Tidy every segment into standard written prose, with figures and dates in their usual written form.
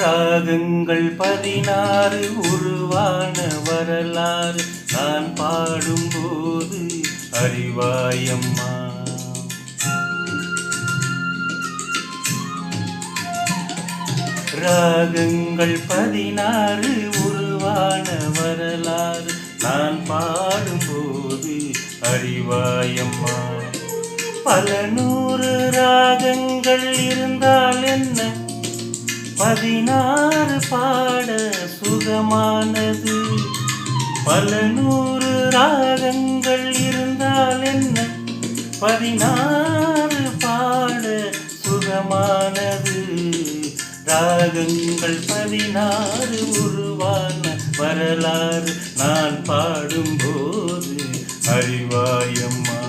ராகங்கள் 16 உருவான வரலாறு நான் பாடும்போது அறிவாயம்மா. ராகங்கள் 16 உருவான வரலாறு நான் பாடும்போது அறிவாயம்மா. பல நூறு ராகங்கள் இருந்தால் என்ன, 16 பாட சுகமானது. பல நூறு ராகங்கள் இருந்தால் என்ன, 16 பாட சுகமானது. ராகங்கள் 16 உருவான வரலாறு நான் பாடும்போது அறிவாயம்மா.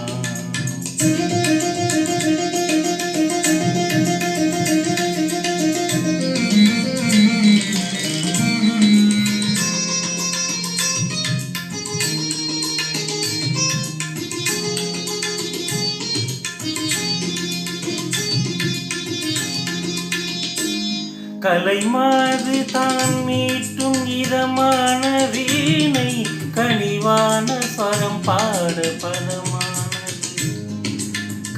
கலைமாது தான் மீட்டும் இதமான வீணை, கனிவான ஸ்வரம் பாட பதமானது.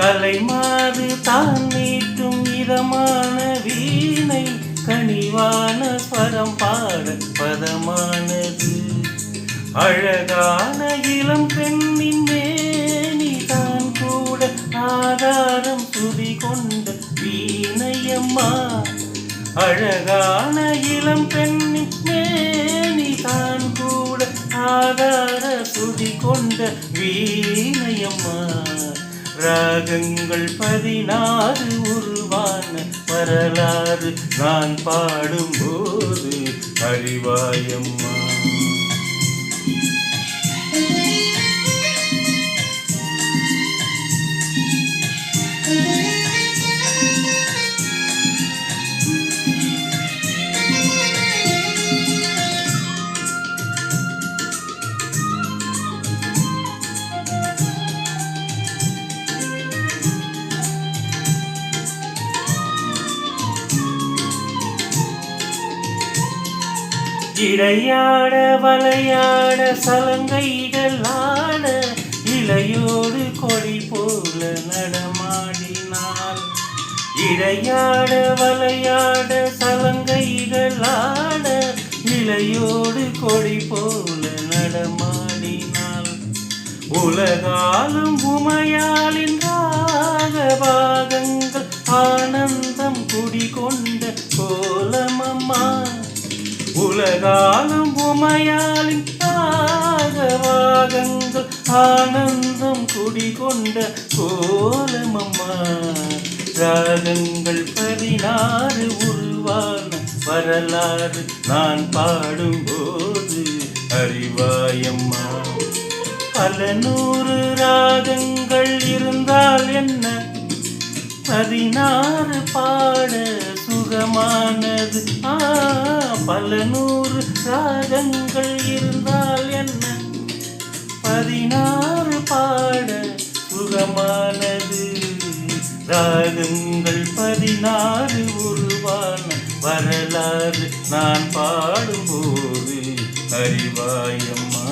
கலைமாது தான் மீட்டும் இதமான வீணை, கனிவான ஸ்வரம் பாட பதமானது. அழகான இளம் பெண்ணின் மேனி தான் கூட ஆதாரம் துதி கொண்ட வீணையம்மா. அழகான இளம் பெண்ணின் மேனி தான் கூட ஆதார துதி கொண்ட வீணையம்மா. ராகங்கள் 16 உருவான வரலாறு நான் பாடும்போது அறிவாயம்மா. இடையாட வளையாட சலங்கைகள் ஆட, இளையோடு கொடி போல நடமாடினாள். இடையாட வளையாட சலங்கைகள் ஆட, இளையோடு கொடி போல நடமாடினாள். உலகாலும் உமையாளின் ராகபாகங்கள் ஆனந்தம் குடிகொண்ட கோலமம்மா. உலகாலும் உமையாளின் ராகவாகங்கள் ஆனந்தம் குடிகொண்ட கோலமம்மா. ராகங்கள் 16 உருவான வரலாறு நான் பாடும்போது அறிவாயம்மா. பல நூறு ராகங்கள் இருந்தால் என்ன, 16 பாட சுகமானது. பல நூறு ராகங்கள் இருந்தால் என்ன, 16 பாட சுகமானது. ராகங்கள் 16 உருவான வரலாறு நான் பாடும்போது அறிவாயம்மா.